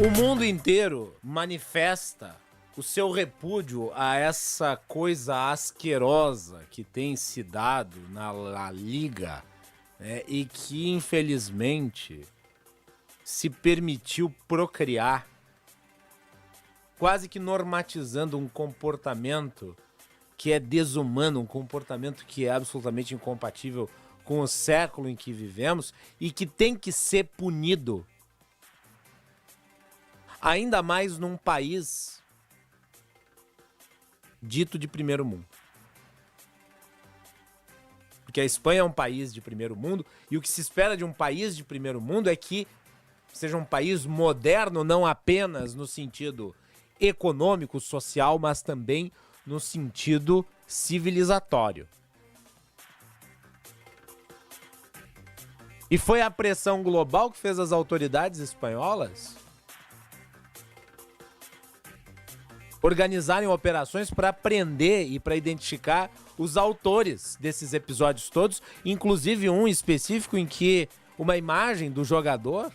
O mundo inteiro manifesta o seu repúdio a essa coisa asquerosa que tem se dado na La Liga, né, e que, infelizmente, se permitiu procriar, quase que normatizando um comportamento que é desumano, um comportamento que é absolutamente incompatível com o século em que vivemos e que tem que ser punido. Ainda mais num país dito de primeiro mundo. Porque a Espanha é um país de primeiro mundo e o que se espera de um país de primeiro mundo é que seja um país moderno, não apenas no sentido econômico, social, mas também no sentido civilizatório. E foi a pressão global que fez as autoridades espanholas organizarem operações para prender e para identificar os autores desses episódios todos, inclusive um específico em que uma imagem do jogador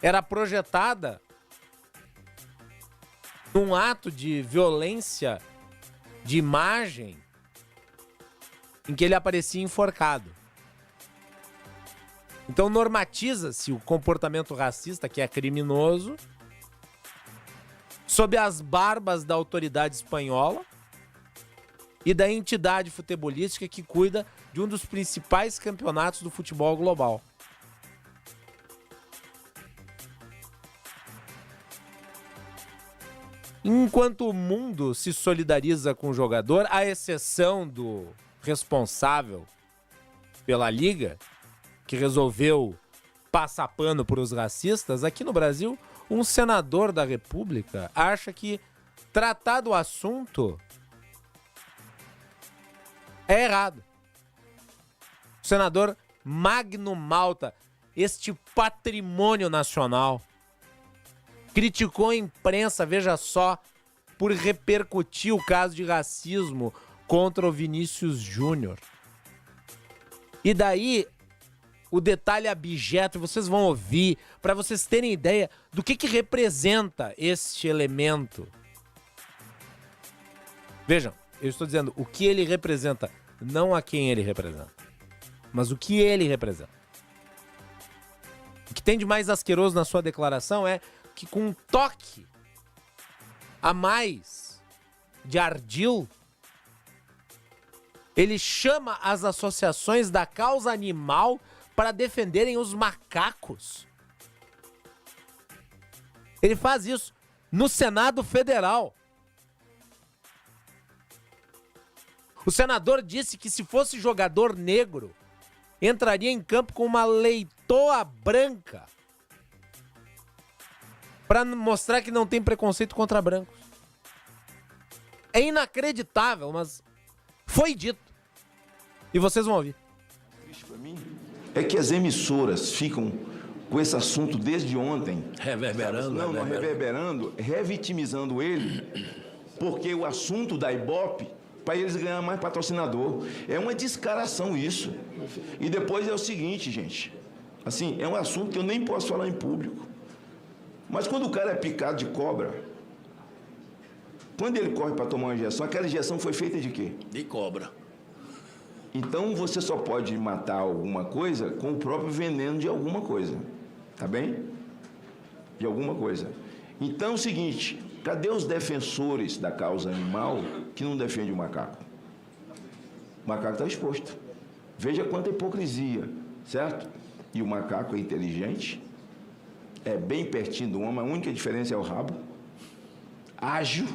era projetada num ato de violência de imagem em que ele aparecia enforcado. Então normatiza-se o comportamento racista, que é criminoso, sob as barbas da autoridade espanhola e da entidade futebolística que cuida de um dos principais campeonatos do futebol global. Enquanto o mundo se solidariza com o jogador, à exceção do responsável pela liga, que resolveu passar pano para os racistas, aqui no Brasil, um senador da República acha que tratar do assunto é errado. O senador Magno Malta, este patrimônio nacional, criticou a imprensa, veja só, por repercutir o caso de racismo contra o Vinícius Júnior. E daí, o detalhe abjeto, vocês vão ouvir, para vocês terem ideia do que representa este elemento. Vejam, eu estou dizendo o que ele representa, não a quem ele representa, mas o que ele representa. O que tem de mais asqueroso na sua declaração é que com um toque a mais de ardil, ele chama as associações da causa animal para defenderem os macacos. Ele faz isso no Senado Federal. O senador disse que se fosse jogador negro, entraria em campo com uma leitoa branca para mostrar que não tem preconceito contra brancos. É inacreditável, mas foi dito. E vocês vão ouvir. Triste para mim é que as emissoras ficam com esse assunto desde ontem. Reverberando. Não reverberando, revitimizando ele, porque o assunto da Ibope, para eles ganhar mais patrocinador. É uma descaração isso. E depois é o seguinte, gente. Assim, é um assunto que eu nem posso falar em público. Mas quando o cara é picado de cobra, quando ele corre para tomar uma injeção, aquela injeção foi feita de quê? De cobra. Então você só pode matar alguma coisa com o próprio veneno de alguma coisa. Tá bem? De alguma coisa. Então é o seguinte, cadê os defensores da causa animal que não defendem o macaco? O macaco está exposto. Veja quanta hipocrisia, certo? E o macaco é inteligente, é bem pertinho do homem, a única diferença é o rabo, ágil,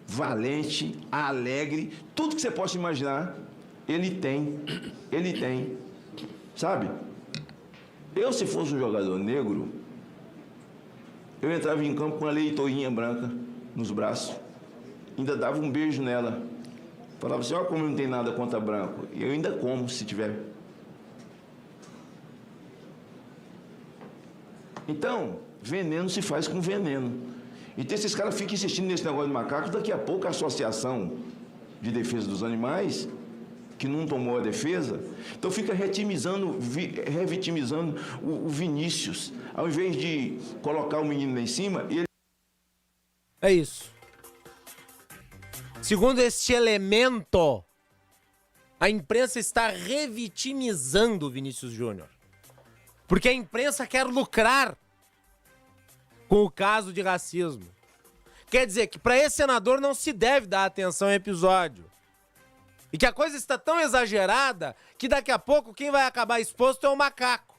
valente, alegre, tudo que você possa imaginar, ele tem, sabe? Eu, se fosse um jogador negro, eu entrava em campo com uma leitoinha branca nos braços, ainda dava um beijo nela, falava assim, ó, como não tem nada contra branco, e eu ainda como, se tiver. Então, veneno se faz com veneno. Então, esses caras ficam insistindo nesse negócio de macaco, daqui a pouco a Associação de Defesa dos Animais que não tomou a defesa, então fica revitimizando o Vinícius. Ao invés de colocar o menino lá em cima, ele... É isso. Segundo este elemento, a imprensa está revitimizando o Vinícius Júnior. Porque a imprensa quer lucrar com o caso de racismo. Quer dizer que para esse senador não se deve dar atenção ao episódio. E que a coisa está tão exagerada que daqui a pouco quem vai acabar exposto é o macaco.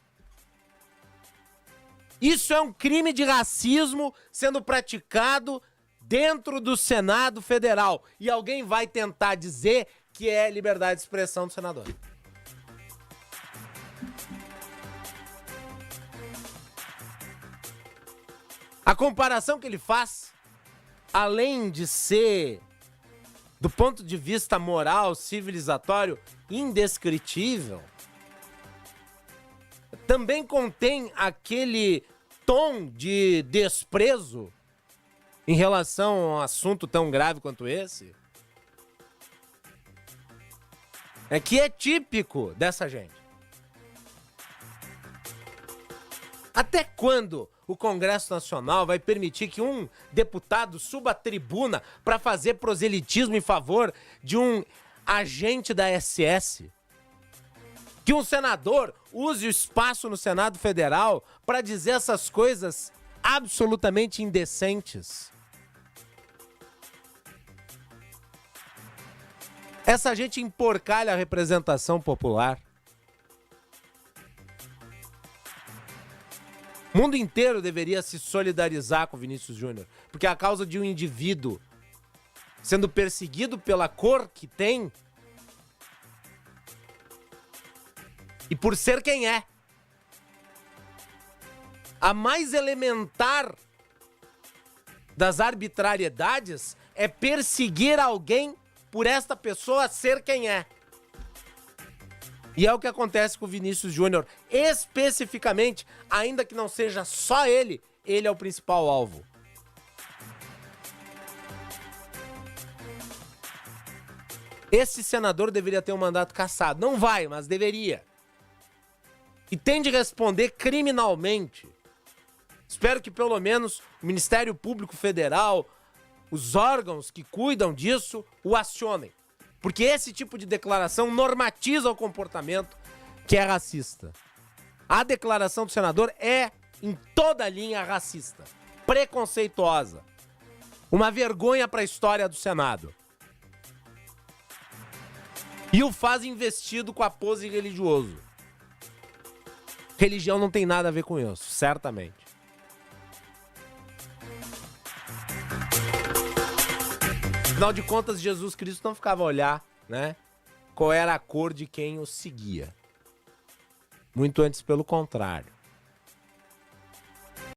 Isso é um crime de racismo sendo praticado dentro do Senado Federal. E alguém vai tentar dizer que é liberdade de expressão do senador. A comparação que ele faz, além de ser, do ponto de vista moral, civilizatório, indescritível, também contém aquele tom de desprezo em relação a um assunto tão grave quanto esse, que é típico dessa gente. Até quando o Congresso Nacional vai permitir que um deputado suba à tribuna para fazer proselitismo em favor de um agente da SS? Que um senador use o espaço no Senado Federal para dizer essas coisas absolutamente indecentes? Essa gente emporcalha a representação popular. O mundo inteiro deveria se solidarizar com Vinícius Júnior, porque a causa de um indivíduo sendo perseguido pela cor que tem e por ser quem é, a mais elementar das arbitrariedades é perseguir alguém por esta pessoa ser quem é. E é o que acontece com o Vinícius Júnior, especificamente, ainda que não seja só ele é o principal alvo. Esse senador deveria ter um mandato cassado. Não vai, mas deveria. E tem de responder criminalmente. Espero que pelo menos o Ministério Público Federal, os órgãos que cuidam disso, o acionem. Porque esse tipo de declaração normatiza o comportamento que é racista. A declaração do senador é, em toda a linha, racista, preconceituosa. Uma vergonha para a história do Senado. E o faz investido com a pose religioso. Religião não tem nada a ver com isso, certamente. Afinal de contas, Jesus Cristo não ficava a olhar, né, qual era a cor de quem o seguia. Muito antes, pelo contrário.